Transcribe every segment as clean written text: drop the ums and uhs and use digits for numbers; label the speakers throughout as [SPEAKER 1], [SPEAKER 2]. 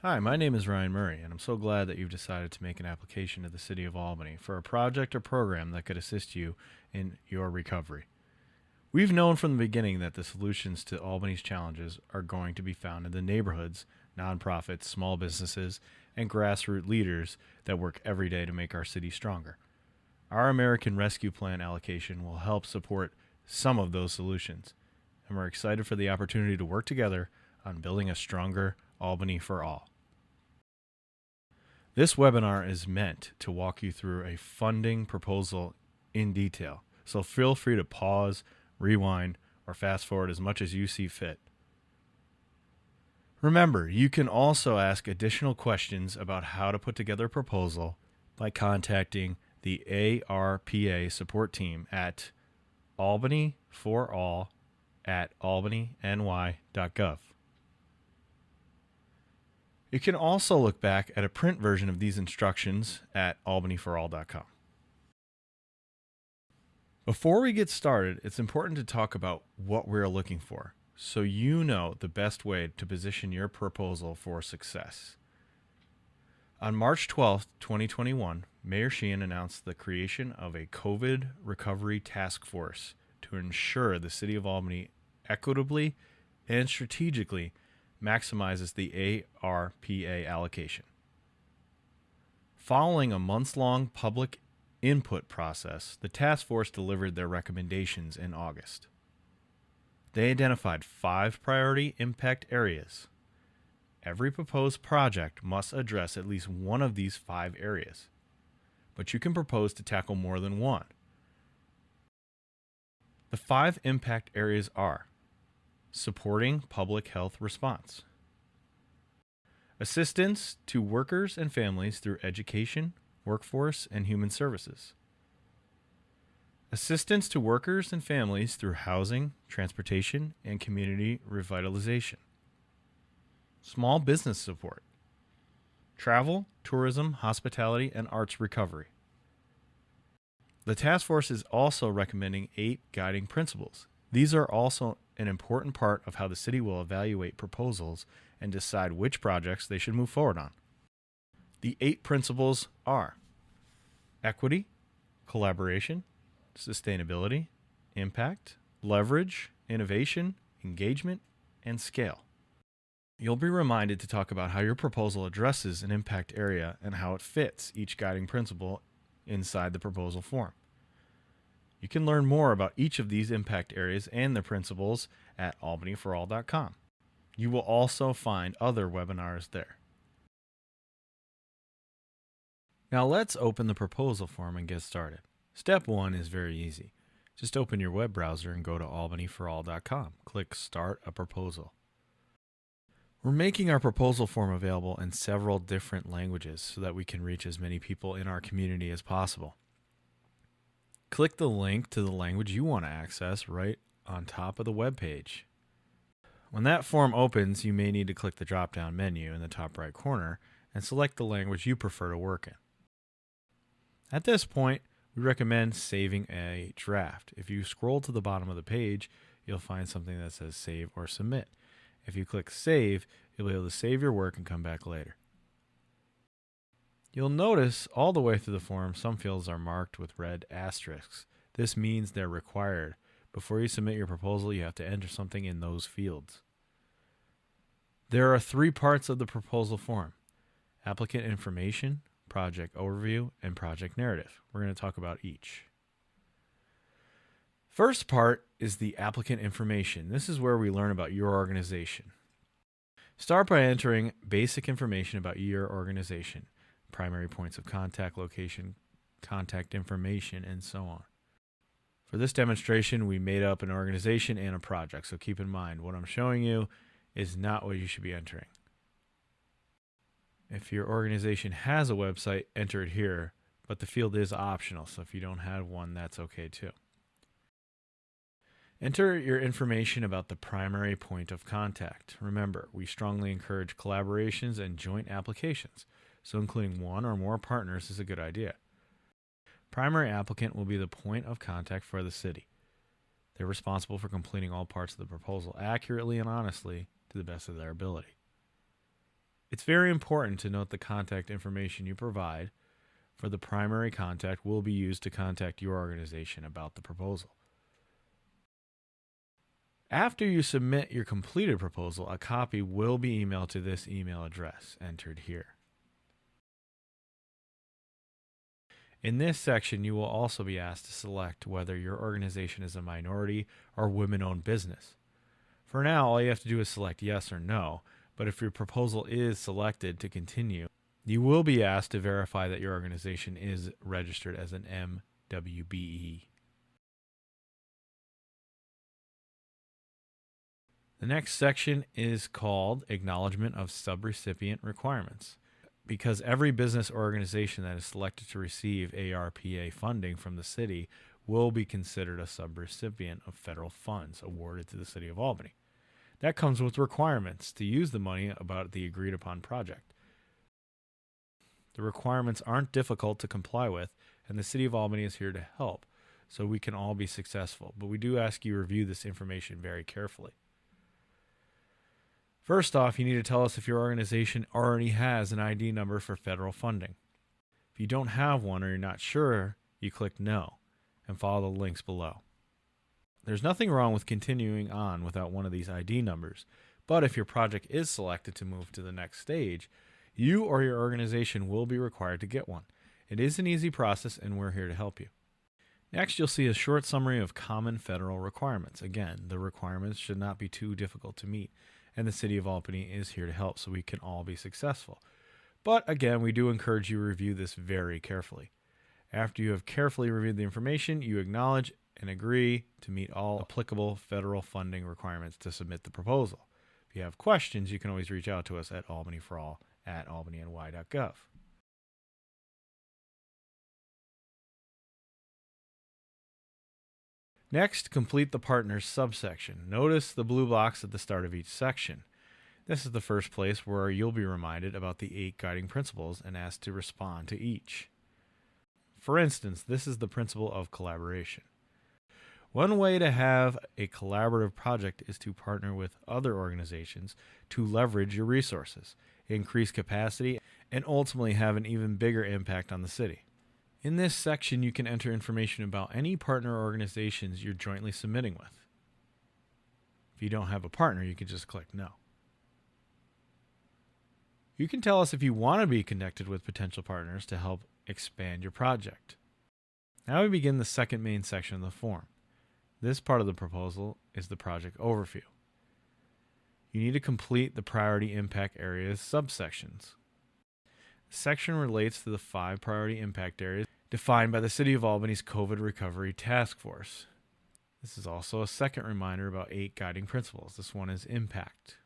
[SPEAKER 1] Hi, my name is Ryan Murray, and I'm so glad that you've decided to make an application to the City of Albany for a project or program that could assist you in your recovery. We've known from the beginning that the solutions to Albany's challenges are going to be found in the neighborhoods, nonprofits, small businesses, and grassroots leaders that work every day to make our city stronger. Our American Rescue Plan allocation will help support some of those solutions, and we're excited for the opportunity to work together on building a stronger Albany for all. This webinar is meant to walk you through a funding proposal in detail, so feel free to pause, rewind, or fast forward as much as you see fit. Remember, you can also ask additional questions about how to put together a proposal by contacting the ARPA support team at albanyforall@albanyny.gov. You can also look back at a print version of these instructions at albanyforall.com. Before we get started, it's important to talk about what we're looking for, so you know the best way to position your proposal for success. On March 12, 2021, Mayor Sheehan announced the creation of a COVID recovery task force to ensure the City of Albany equitably and strategically maximizes the ARPA allocation. Following a months-long public input process, the task force delivered their recommendations in August. They identified 5 priority impact areas. Every proposed project must address at least one of these 5 areas, but you can propose to tackle more than one. The 5 impact areas are: supporting public health response, assistance to workers and families through education, workforce, and human services, assistance to workers and families through housing, transportation, and community revitalization, small business support, travel, tourism, hospitality, and arts recovery. The task force is also recommending 8 guiding principles. These are also an important part of how the city will evaluate proposals and decide which projects they should move forward on. The 8 principles are: equity, collaboration, sustainability, impact, leverage, innovation, engagement, and scale. You'll be reminded to talk about how your proposal addresses an impact area and how it fits each guiding principle inside the proposal form. You can learn more about each of these impact areas and the principles at albanyforall.com. You will also find other webinars there. Now let's open the proposal form and get started. Step 1 is very easy. Just open your web browser and go to albanyforall.com. Click Start a Proposal. We're making our proposal form available in several different languages so that we can reach as many people in our community as possible. Click the link to the language you want to access right on top of the web page. When that form opens, you may need to click the drop-down menu in the top right corner and select the language you prefer to work in. At this point, we recommend saving a draft. If you scroll to the bottom of the page, you'll find something that says Save or Submit. If you click Save, you'll be able to save your work and come back later. You'll notice all the way through the form, some fields are marked with red asterisks. This means they're required. Before you submit your proposal, you have to enter something in those fields. There are 3 parts of the proposal form: applicant information, project overview, and project narrative. We're going to talk about each. First part is the applicant information. This is where we learn about your organization. Start by entering basic information about your organization: primary points of contact, location, contact information, and so on. For this demonstration, we made up an organization and a project, so keep in mind what I'm showing you is not what you should be entering. If your organization has a website, enter it here, but the field is optional, so if you don't have one, that's okay too. Enter your information about the primary point of contact. Remember, we strongly encourage collaborations and joint applications, so including one or more partners is a good idea. Primary applicant will be the point of contact for the city. They're responsible for completing all parts of the proposal accurately and honestly to the best of their ability. It's very important to note the contact information you provide for the primary contact will be used to contact your organization about the proposal. After you submit your completed proposal, a copy will be emailed to this email address entered here. In this section, you will also be asked to select whether your organization is a minority or women-owned business. For now, all you have to do is select yes or no, but if your proposal is selected to continue, you will be asked to verify that your organization is registered as an MWBE. The next section is called Acknowledgement of Subrecipient Requirements. Because every business or organization that is selected to receive ARPA funding from the city will be considered a subrecipient of federal funds awarded to the city of Albany. That comes with requirements to use the money about the agreed upon project. The requirements aren't difficult to comply with, and the city of Albany is here to help, so we can all be successful. But we do ask you to review this information very carefully. First off, you need to tell us if your organization already has an ID number for federal funding. If you don't have one or you're not sure, you click No and follow the links below. There's nothing wrong with continuing on without one of these ID numbers, but if your project is selected to move to the next stage, you or your organization will be required to get one. It is an easy process and we're here to help you. Next, you'll see a short summary of common federal requirements. Again, the requirements should not be too difficult to meet, and the city of Albany is here to help so we can all be successful. But again, we do encourage you to review this very carefully. After you have carefully reviewed the information, you acknowledge and agree to meet all applicable federal funding requirements to submit the proposal. If you have questions, you can always reach out to us at albanyforall@albanyny.gov. Next, complete the partners subsection. Notice the blue box at the start of each section. This is the first place where you'll be reminded about the 8 guiding principles and asked to respond to each. For instance, this is the principle of collaboration. One way to have a collaborative project is to partner with other organizations to leverage your resources, increase capacity, and ultimately have an even bigger impact on the city. In this section, you can enter information about any partner organizations you're jointly submitting with. If you don't have a partner, you can just click No. You can tell us if you want to be connected with potential partners to help expand your project. Now we begin the second main section of the form. This part of the proposal is the project overview. You need to complete the priority impact areas subsections. The section relates to the 5 priority impact areas defined by the City of Albany's COVID Recovery Task Force. This is also a second reminder about 8 guiding principles. This one is impact.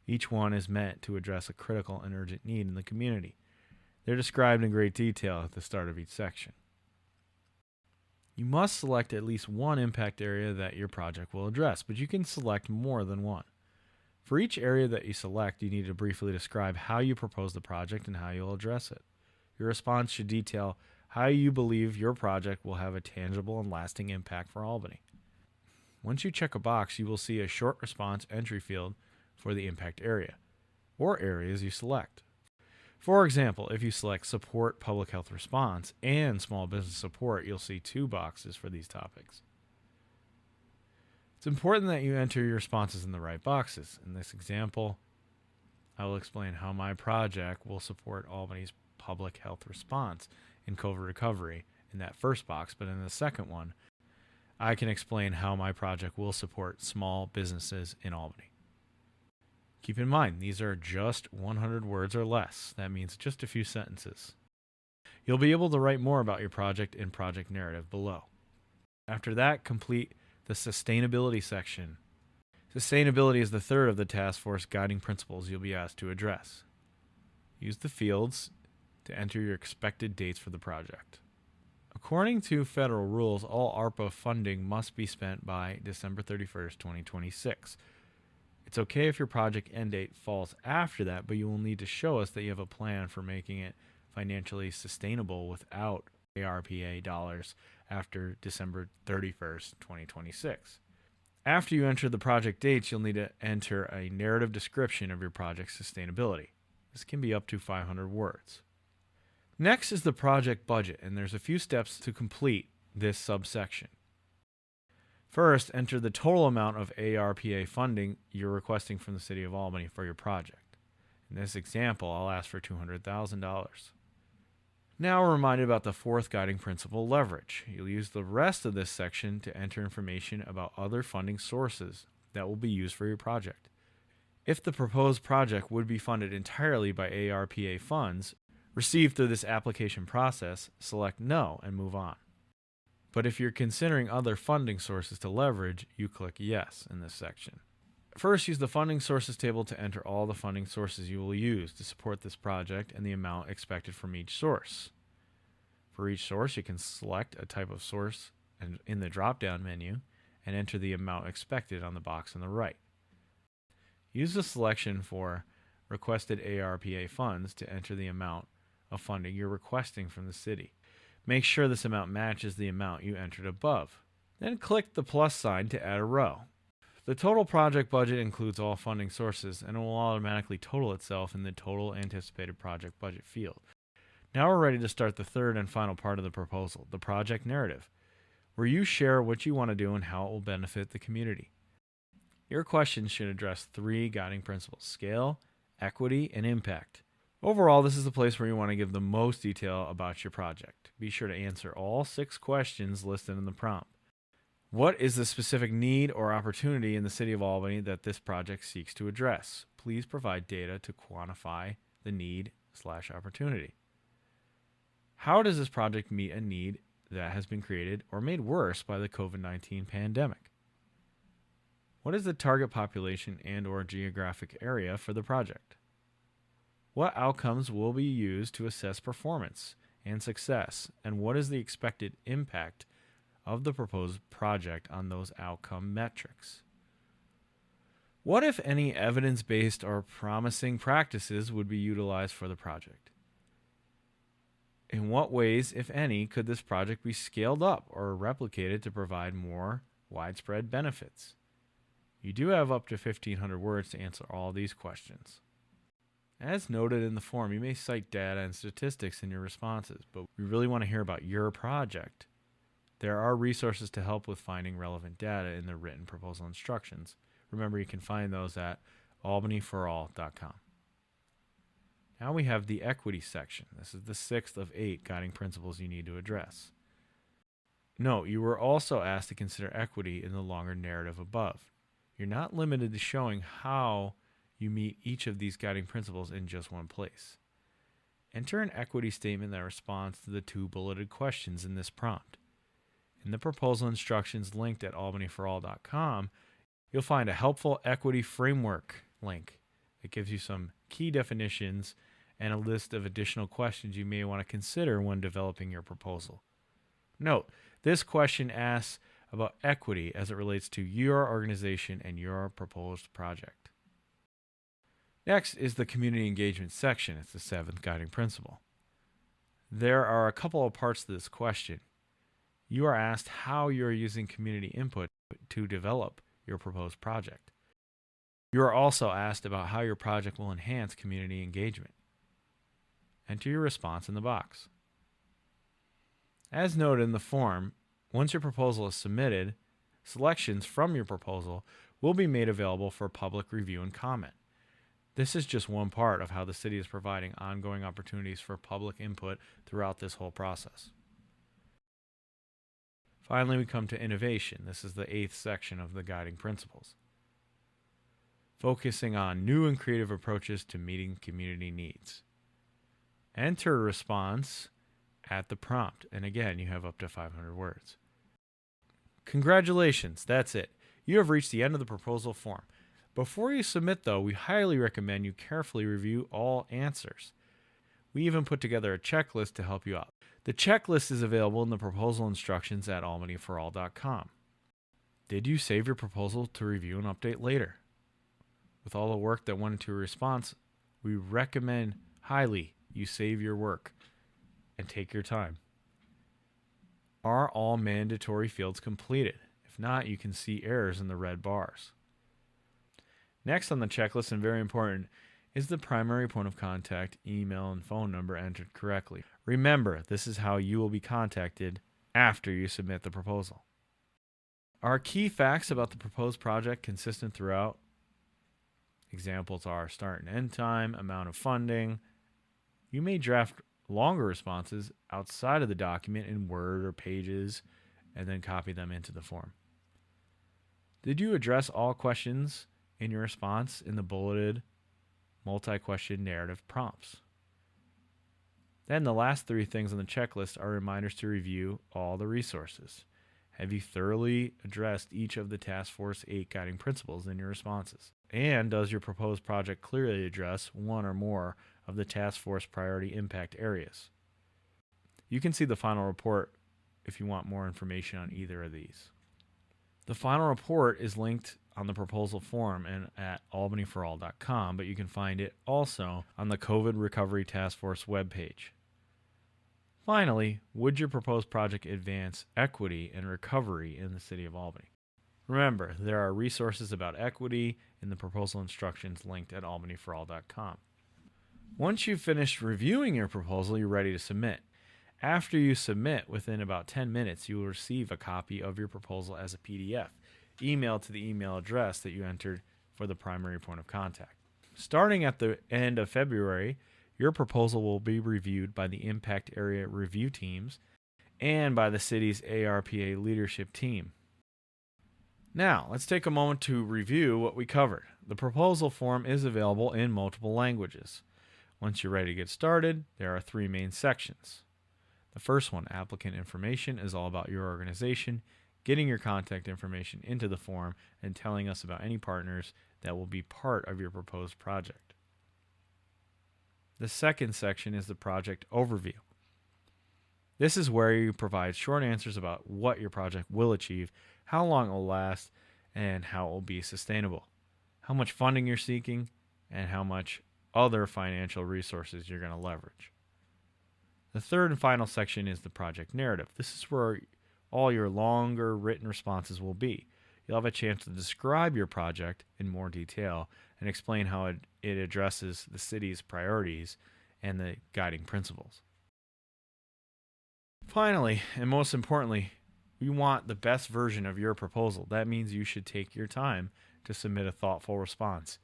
[SPEAKER 1] Each one is meant to address a critical and urgent need in the community. They're described in great detail at the start of each section. You must select at least one impact area that your project will address, but you can select more than one. For each area that you select, you need to briefly describe how you propose the project and how you'll address it. Your response should detail how you believe your project will have a tangible and lasting impact for Albany. Once you check a box, you will see a short response entry field for the impact area, or areas you select. For example, if you select Support Public Health Response and Small Business Support, you'll see 2 boxes for these topics. It's important that you enter your responses in the right boxes. In this example, I will explain how my project will support Albany's public health response in COVID recovery in that first box, but in the second one, I can explain how my project will support small businesses in Albany. Keep in mind, these are just 100 words or less. That means just a few sentences. You'll be able to write more about your project in project narrative below. After that, complete the sustainability section. Sustainability is the third of the task force guiding principles you'll be asked to address. Use the fields to enter your expected dates for the project. According to federal rules, all ARPA funding must be spent by December 31st, 2026. It's okay if your project end date falls after that, but you will need to show us that you have a plan for making it financially sustainable without ARPA dollars after December 31st, 2026. After you enter the project dates, you'll need to enter a narrative description of your project's sustainability. This can be up to 500 words. Next is the project budget, and there's a few steps to complete this subsection. First, enter the total amount of ARPA funding you're requesting from the City of Albany for your project. In this example, I'll ask for $200,000. Now we're reminded about the fourth guiding principle, leverage. You'll use the rest of this section to enter information about other funding sources that will be used for your project. If the proposed project would be funded entirely by ARPA funds received through this application process, select No and move on. But if you're considering other funding sources to leverage, you click Yes in this section. First, use the funding sources table to enter all the funding sources you will use to support this project and the amount expected from each source. For each source, you can select a type of source in the drop-down menu and enter the amount expected on the box on the right. Use the selection for Requested ARPA Funds to enter the amount of funding you're requesting from the city. Make sure this amount matches the amount you entered above. Then click the plus sign to add a row. The total project budget includes all funding sources and it will automatically total itself in the total anticipated project budget field. Now we're ready to start the third and final part of the proposal, the project narrative, where you share what you want to do and how it will benefit the community. Your questions should address three guiding principles: scale, equity, and impact. Overall, this is the place where you want to give the most detail about your project. Be sure to answer all 6 questions listed in the prompt. What is the specific need or opportunity in the City of Albany that this project seeks to address? Please provide data to quantify the need/opportunity. How does this project meet a need that has been created or made worse by the COVID-19 pandemic? What is the target population and/or geographic area for the project? What outcomes will be used to assess performance and success, and what is the expected impact of the proposed project on those outcome metrics? What, if any, evidence-based or promising practices would be utilized for the project? In what ways, if any, could this project be scaled up or replicated to provide more widespread benefits? You do have up to 1,500 words to answer all these questions. As noted in the form, you may cite data and statistics in your responses, but we really want to hear about your project. There are resources to help with finding relevant data in the written proposal instructions. Remember, you can find those at albanyforall.com. Now we have the equity section. This is the 6th of 8 guiding principles you need to address. Note, you were also asked to consider equity in the longer narrative above. You're not limited to showing how you meet each of these guiding principles in just one place. Enter an equity statement that responds to the 2 bulleted questions in this prompt. In the proposal instructions linked at albanyforall.com, you'll find a helpful equity framework link that gives you some key definitions and a list of additional questions you may want to consider when developing your proposal. Note, this question asks about equity as it relates to your organization and your proposed project. Next is the community engagement section. It's the 7th guiding principle. There are a couple of parts to this question. You are asked how you are using community input to develop your proposed project. You are also asked about how your project will enhance community engagement. Enter your response in the box. As noted in the form, once your proposal is submitted, selections from your proposal will be made available for public review and comment. This is just one part of how the city is providing ongoing opportunities for public input throughout this whole process. Finally, we come to innovation. This is the 8th section of the guiding principles, focusing on new and creative approaches to meeting community needs. Enter a response at the prompt, and again, you have up to 500 words. Congratulations, that's it. You have reached the end of the proposal form. Before you submit, though, we highly recommend you carefully review all answers. We even put together a checklist to help you out. The checklist is available in the proposal instructions at albanyforall.com. Did you save your proposal to review and update later? With all the work that went into your response, we recommend highly you save your work and take your time. Are all mandatory fields completed? If not, you can see errors in the red bars. Next on the checklist, and very important, Is the primary point of contact email and phone number entered correctly? Remember, this is how you will be contacted after you submit the proposal. Are key facts about the proposed project consistent throughout? Examples are start and end time, amount of funding. You may draft longer responses outside of the document in Word or Pages and then copy them into the form. Did you address all questions in your response in the bulleted multi-question narrative prompts? Then the last 3 things on the checklist are reminders to review all the resources. Have you thoroughly addressed each of the Task Force 8 guiding principles in your responses? And does your proposed project clearly address one or more of the Task Force priority impact areas? You can see the final report if you want more information on either of these. The final report is linked on the proposal form and at albanyforall.com, but you can find it also on the COVID Recovery Task Force webpage. Finally, would your proposed project advance equity and recovery in the City of Albany? Remember, there are resources about equity in the proposal instructions linked at albanyforall.com. Once you've finished reviewing your proposal, you're ready to submit. After you submit, within about 10 minutes, you will receive a copy of your proposal as a PDF, emailed to the email address that you entered for the primary point of contact. Starting at the end of February, your proposal will be reviewed by the impact area review teams and by the city's ARPA leadership team. Now, let's take a moment to review what we covered. The proposal form is available in multiple languages. Once you're ready to get started, there are 3 main sections. The first one, applicant information, is all about your organization, getting your contact information into the form, and telling us about any partners that will be part of your proposed project. The second section is the project overview. This is where you provide short answers about what your project will achieve, how long it will last, and how it will be sustainable, how much funding you're seeking, and how much other financial resources you're going to leverage. The third and final section is the project narrative. This is where all your longer written responses will be. You'll have a chance to describe your project in more detail and explain how it addresses the city's priorities and the guiding principles. Finally, and most importantly, we want the best version of your proposal. That means you should take your time to submit a thoughtful response.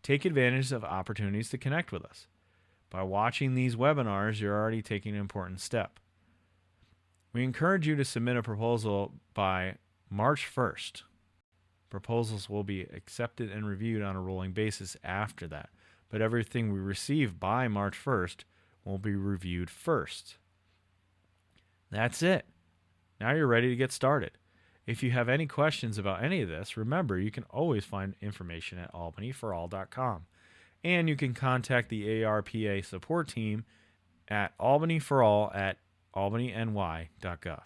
[SPEAKER 1] Take advantage of opportunities to connect with us. By watching these webinars, you're already taking an important step. We encourage you to submit a proposal by March 1st. Proposals will be accepted and reviewed on a rolling basis after that, but everything we receive by March 1st will be reviewed first. That's it. Now you're ready to get started. If you have any questions about any of this, remember you can always find information at albanyforall.com. And you can contact the ARPA support team at albanyforall@albanyny.gov.